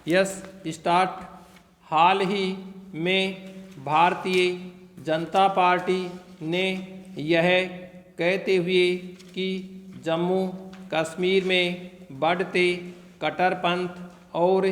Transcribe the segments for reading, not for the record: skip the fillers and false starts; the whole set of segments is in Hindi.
Yes start. हाल ही में भारतीय जनता पार्टी ने यह कहते हुए कि जम्मू कश्मीर में बढ़ते कट्टरपंथ और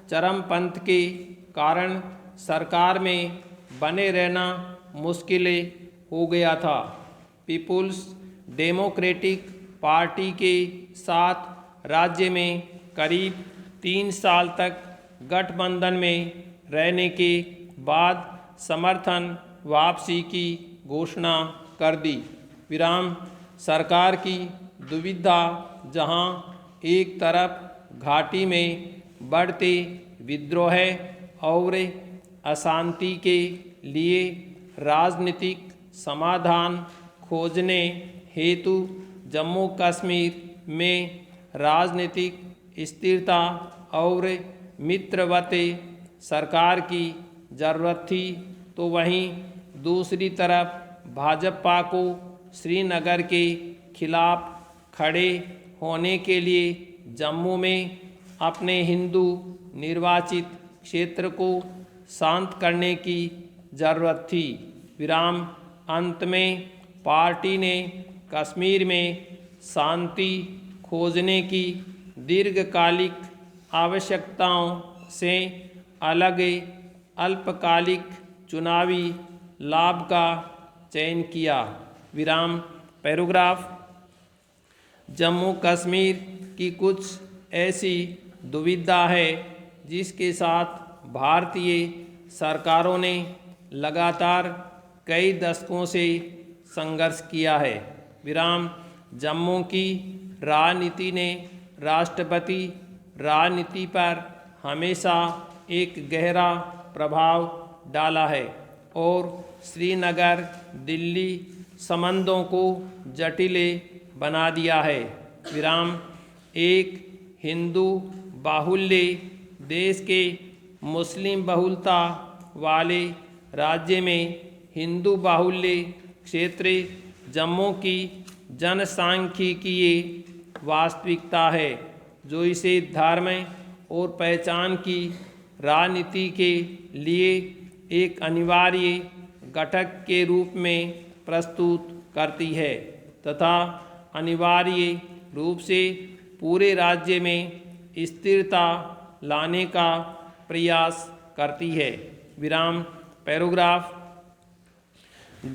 चरमपंथ के कारण सरकार में बने रहना मुश्किल हो गया था। पीपुल्स डेमोक्रेटिक पार्टी के साथ राज्य में करीब 3 साल तक गठबंधन में रहने के बाद समर्थन वापसी की घोषणा कर दी। विराम। सरकार की दुविधा जहां एक तरफ घाटी में बढ़ते विद्रोह और अशांति के लिए राजनीतिक समाधान खोजने हेतु जम्मू कश्मीर में राजनीतिक स्थिरता और मित्रवत सरकार की ज़रूरत थी, तो वहीं दूसरी तरफ भाजपा को श्रीनगर के खिलाफ खड़े होने के लिए जम्मू में अपने हिंदू निर्वाचित क्षेत्र को शांत करने की ज़रूरत थी। विराम। अंत में पार्टी ने कश्मीर में शांति खोजने की दीर्घकालिक आवश्यकताओं से अलग अल्पकालिक चुनावी लाभ का चयन किया। विराम। पैराग्राफ। जम्मू कश्मीर की कुछ ऐसी दुविधा है जिसके साथ भारतीय सरकारों ने लगातार कई दशकों से संघर्ष किया है। विराम। जम्मू की राजनीति ने राष्ट्रपति राजनीति पर हमेशा एक गहरा प्रभाव डाला है और श्रीनगर दिल्ली संबंधों को जटिल बना दिया है। विराम। एक हिंदू बाहुल्य देश के मुस्लिम बहुलता वाले राज्य में हिंदू बाहुल्य क्षेत्र जम्मू की जनसांख्यिकीय वास्तविकता है जो इसे धर्म और पहचान की राजनीति के लिए एक अनिवार्य घटक के रूप में प्रस्तुत करती है तथा अनिवार्य रूप से पूरे राज्य में स्थिरता लाने का प्रयास करती है। विराम। पैराग्राफ।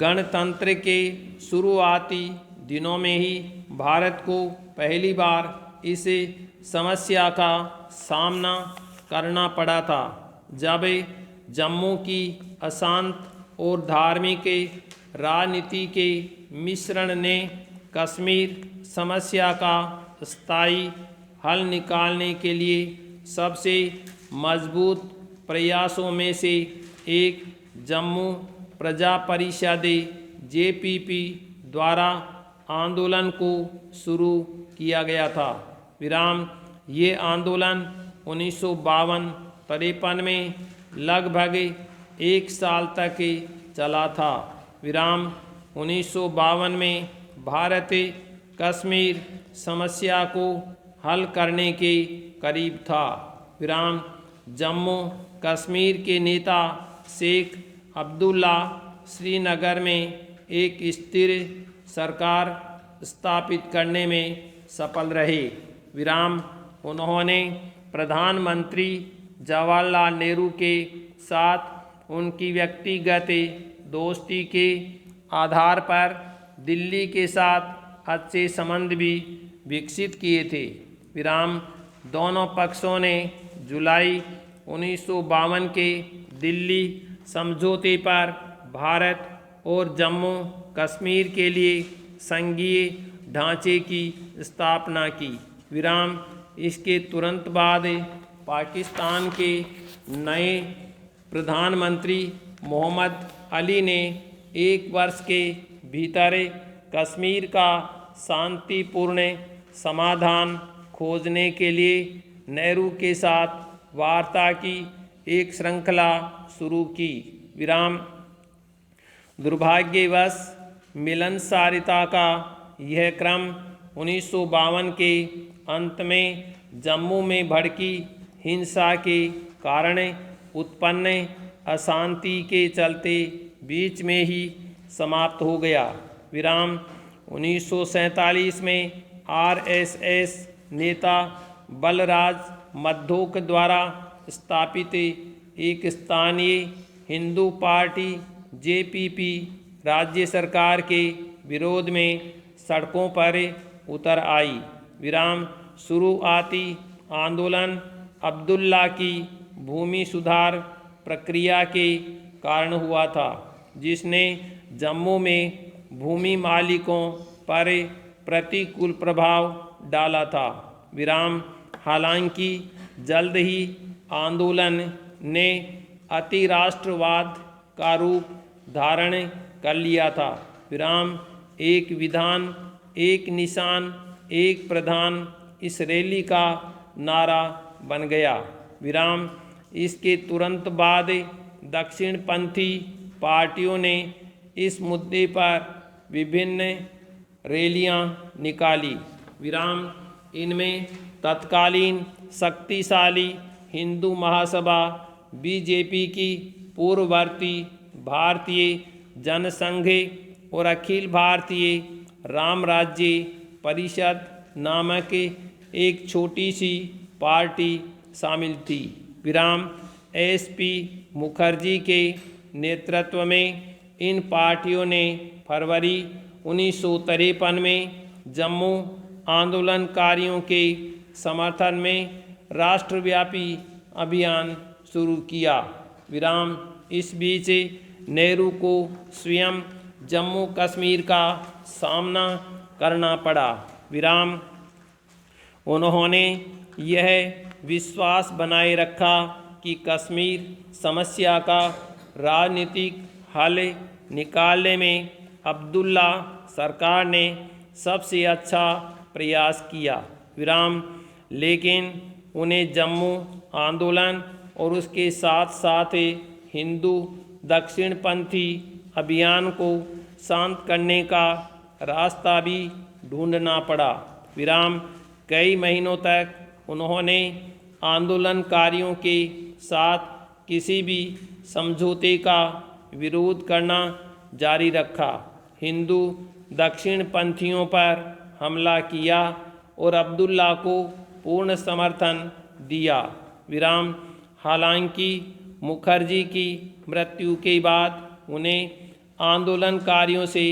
गणतंत्र के शुरुआती दिनों में ही भारत को पहली बार इस समस्या का सामना करना पड़ा था जब जम्मू की अशांत और धार्मिक राजनीति के मिश्रण ने कश्मीर समस्या का स्थायी हल निकालने के लिए सबसे मजबूत प्रयासों में से एक जम्मू प्रजा परिषद जेपीपी द्वारा आंदोलन को शुरू किया गया था। विराम। ये आंदोलन 1952-53 में लगभग 1 साल तक चला था। विराम। 1952 में भारत कश्मीर समस्या को हल करने के करीब था। विराम। जम्मू कश्मीर के नेता शेख अब्दुल्ला श्रीनगर में एक स्थिर सरकार स्थापित करने में सफल रहे। विराम। उन्होंने प्रधानमंत्री जवाहरलाल नेहरू के साथ उनकी व्यक्तिगत दोस्ती के आधार पर दिल्ली के साथ अच्छे संबंध भी विकसित किए थे। विराम। दोनों पक्षों ने जुलाई 1952 के दिल्ली समझौते पर भारत और जम्मू कश्मीर के लिए संघीय ढांचे की स्थापना की। विराम। इसके तुरंत बाद पाकिस्तान के नए प्रधानमंत्री मोहम्मद अली ने 1 वर्ष के भीतर कश्मीर का शांतिपूर्ण समाधान खोजने के लिए नेहरू के साथ वार्ता की एक श्रृंखला शुरू की। विराम। दुर्भाग्यवश मिलनसारिता का यह क्रम 1952 के अंत में जम्मू में भड़की हिंसा के कारण उत्पन्न अशांति के चलते बीच में ही समाप्त हो गया। विराम 1947 में आरएसएस नेता बलराज मद्धोक द्वारा स्थापित एक स्थानीय हिंदू पार्टी जेपीपी राज्य सरकार के विरोध में सड़कों पर उतर आई। विराम शुरुआती आंदोलन अब्दुल्ला की भूमि सुधार प्रक्रिया के कारण हुआ था, जिसने जम्मू में भूमि मालिकों पर प्रतिकूल प्रभाव डाला था। विराम हालांकि जल्द ही आंदोलन ने अति राष्ट्रवाद का रूप धारण कर लिया था। विराम एक विधान, एक निशान, एक प्रधान इस रैली का नारा बन गया। विराम इसके तुरंत बाद दक्षिणपंथी पार्टियों ने इस मुद्दे पर विभिन्न रैलियां निकाली। विराम इनमें तत्कालीन शक्तिशाली हिंदू महासभा बीजेपी की पूर्ववर्ती भारतीय जनसंघ और अखिल भारतीय राम राज्य परिषद नामक एक छोटी सी पार्टी शामिल थी। विराम एसपी मुखर्जी के नेतृत्व में इन पार्टियों ने फरवरी 1953 में जम्मू आंदोलनकारियों के समर्थन में राष्ट्रव्यापी अभियान शुरू किया। विराम इस बीच नेहरू को स्वयं जम्मू कश्मीर का सामना करना पड़ा। विराम उन्होंने यह विश्वास बनाए रखा कि कश्मीर समस्या का राजनीतिक हल निकालने में अब्दुल्ला सरकार ने सबसे अच्छा प्रयास किया। विराम लेकिन उन्हें जम्मू आंदोलन और उसके साथ साथ हिंदू दक्षिणपंथी अभियान को शांत करने का रास्ता भी ढूंढना पड़ा। विराम कई महीनों तक उन्होंने आंदोलनकारियों के साथ किसी भी समझौते का विरोध करना जारी रखा, हिंदू दक्षिणपंथियों पर हमला किया और अब्दुल्ला को पूर्ण समर्थन दिया। विराम हालांकि मुखर्जी की मृत्यु के बाद उन्हें आंदोलनकारियों से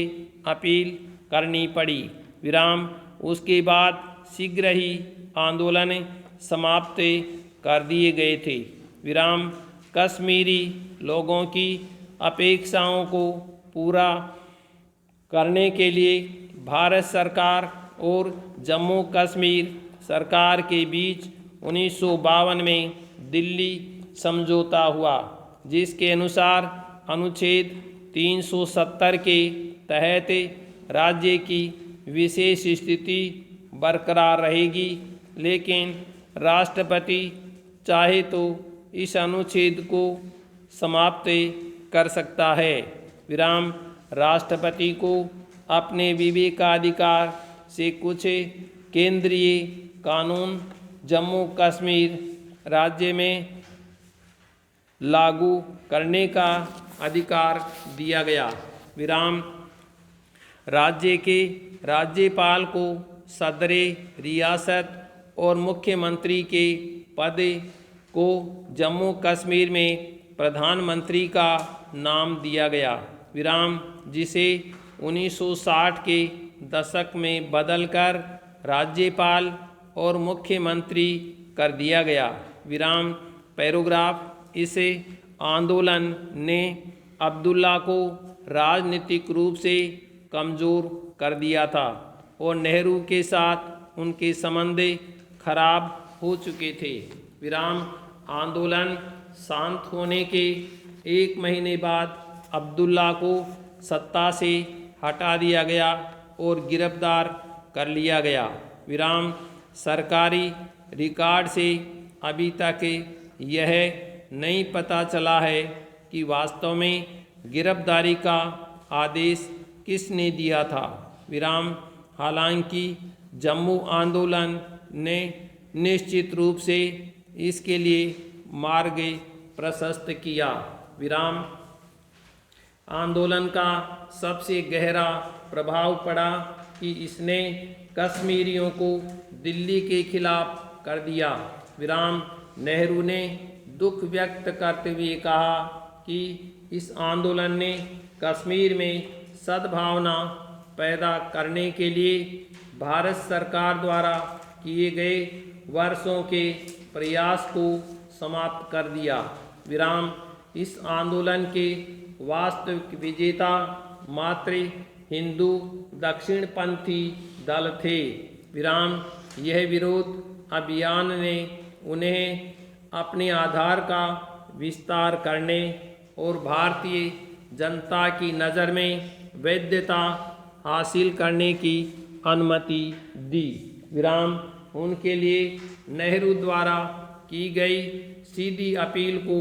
अपील करनी पड़ी। विराम उसके बाद शीघ्र ही आंदोलन समाप्त कर दिए गए थे। विराम कश्मीरी लोगों की अपेक्षाओं को पूरा करने के लिए भारत सरकार और जम्मू कश्मीर सरकार के बीच 1952 में दिल्ली समझौता हुआ, जिसके अनुसार अनुच्छेद 370 के तहत राज्य की विशेष स्थिति बरकरार रहेगी, लेकिन राष्ट्रपति चाहे तो इस अनुच्छेद को समाप्त कर सकता है। विराम राष्ट्रपति को अपने विवेकाधिकार से कुछ केंद्रीय कानून जम्मू कश्मीर राज्य में लागू करने का अधिकार दिया गया। विराम राज्य के राज्यपाल को सदरे रियासत और मुख्यमंत्री के पद को जम्मू कश्मीर में प्रधानमंत्री का नाम दिया गया। विराम जिसे 1960 के दशक में बदलकर राज्यपाल और मुख्यमंत्री कर दिया गया। विराम पैराग्राफ इस आंदोलन ने अब्दुल्ला को राजनीतिक रूप से कमज़ोर कर दिया था और नेहरू के साथ उनके संबंध खराब हो चुके थे। विराम आंदोलन शांत होने के एक महीने बाद अब्दुल्ला को सत्ता से हटा दिया गया और गिरफ्तार कर लिया गया। विराम सरकारी रिकॉर्ड से अभी तक यह नहीं पता चला है कि वास्तव में गिरफ्तारी का आदेश किसने दिया था। विराम हालांकि जम्मू आंदोलन ने निश्चित रूप से इसके लिए मार्ग प्रशस्त किया। विराम। आंदोलन का सबसे गहरा प्रभाव पड़ा कि इसने कश्मीरियों को दिल्ली के खिलाफ कर दिया। विराम। नेहरू ने दुख व्यक्त करते हुए कहा कि इस आंदोलन ने कश्मीर में सद्भावना पैदा करने के लिए भारत सरकार द्वारा किए गए वर्षों के प्रयास को समाप्त कर दिया। विराम। इस आंदोलन के वास्तविक विजेता मात्र हिंदू दक्षिणपंथी दल थे। विराम। यह विरोध अभियान ने उन्हें अपने आधार का विस्तार करने और भारतीय जनता की नज़र में वैधता हासिल करने की अनुमति दी। विराम। उनके लिए नेहरू द्वारा की गई सीधी अपील को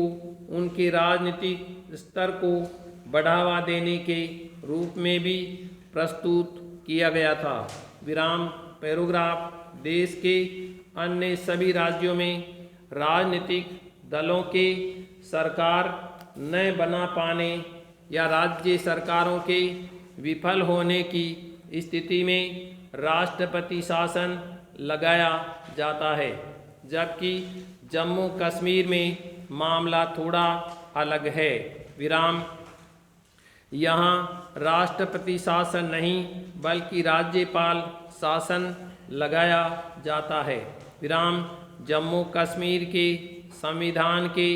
उनके राजनीतिक स्तर को बढ़ावा देने के रूप में भी प्रस्तुत किया गया था। विराम। पैराग्राफ। देश के अन्य सभी राज्यों में राजनीतिक दलों के सरकार न बना पाने या राज्य सरकारों के विफल होने की स्थिति में राष्ट्रपति शासन लगाया जाता है, जबकि जम्मू कश्मीर में मामला थोड़ा अलग है। विराम। यहाँ राष्ट्रपति शासन नहीं बल्कि राज्यपाल शासन लगाया जाता है। विराम। जम्मू कश्मीर के संविधान के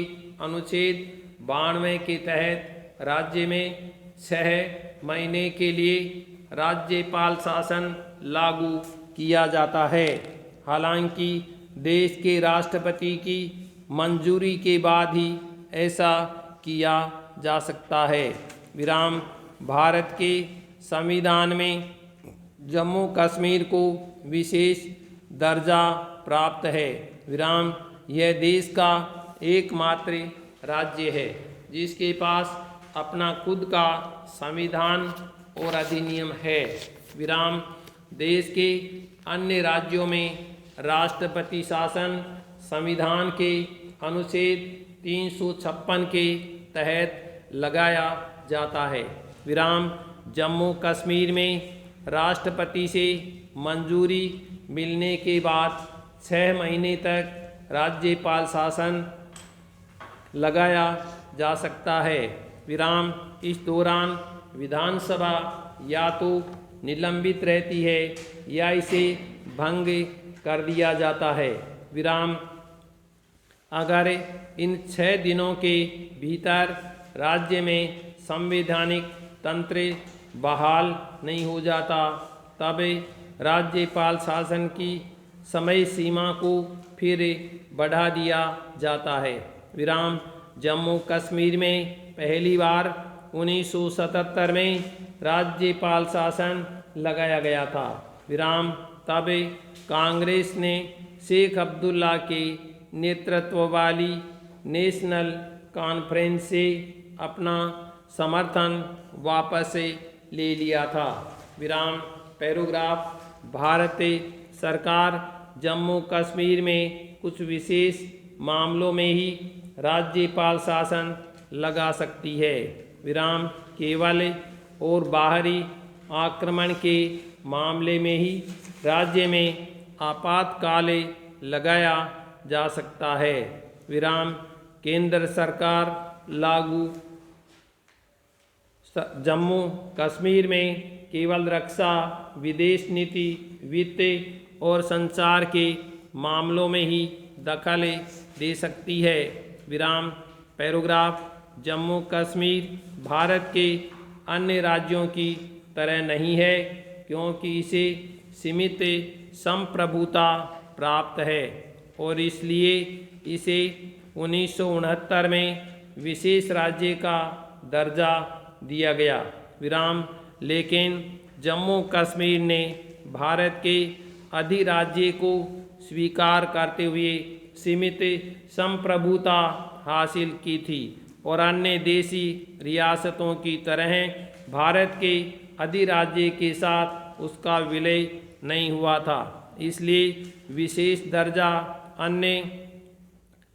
अनुच्छेद 92 के तहत राज्य में 6 महीने के लिए राज्यपाल शासन लागू किया जाता है। हालांकि देश के राष्ट्रपति की मंजूरी के बाद ही ऐसा किया जा सकता है। विराम। भारत के संविधान में जम्मू कश्मीर को विशेष दर्जा प्राप्त है। विराम। यह देश का एकमात्र राज्य है जिसके पास अपना खुद का संविधान और अधिनियम है। विराम। देश के अन्य राज्यों में राष्ट्रपति शासन संविधान के अनुच्छेद 356 के तहत लगाया जाता है। विराम। जम्मू कश्मीर में राष्ट्रपति से मंजूरी मिलने के बाद 6 महीने तक राज्यपाल शासन लगाया जा सकता है। विराम। इस दौरान विधानसभा या तो निलंबित रहती है या इसे भंग कर दिया जाता है। विराम। अगर इन 6 दिनों के भीतर राज्य में संवैधानिक तंत्र बहाल नहीं हो जाता तब राज्यपाल शासन की समय सीमा को फिर बढ़ा दिया जाता है। विराम। जम्मू कश्मीर में पहली बार 1977 में राज्यपाल शासन लगाया गया था। विराम। तब कांग्रेस ने शेख अब्दुल्ला के नेतृत्व वाली नेशनल कॉन्फ्रेंस से अपना समर्थन वापस ले लिया था। विराम। पैराग्राफ। भारतीय सरकार जम्मू कश्मीर में कुछ विशेष मामलों में ही राज्यपाल शासन लगा सकती है। विराम। केवल और बाहरी आक्रमण के मामले में ही राज्य में आपातकाल लगाया जा सकता है। विराम। केंद्र सरकार लागू जम्मू कश्मीर में केवल रक्षा, विदेश नीति, वित्त और संचार के मामलों में ही दखल दे सकती है। विराम। पैराग्राफ। जम्मू कश्मीर भारत के अन्य राज्यों की तरह नहीं है क्योंकि इसे सीमित संप्रभुता प्राप्त है और इसलिए इसे 1969 में विशेष राज्य का दर्जा दिया गया। विराम। लेकिन जम्मू कश्मीर ने भारत के अधिराज्य को स्वीकार करते हुए सीमित संप्रभुता हासिल की थी और अन्य देशी रियासतों की तरह भारत के अधिराज्य के साथ उसका विलय नहीं हुआ था। इसलिए विशेष दर्जा अन्य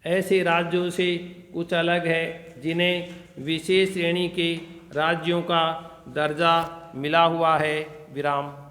ऐसे राज्यों से कुछ अलग है जिन्हें विशेष श्रेणी के राज्यों का दर्जा मिला हुआ है। विराम।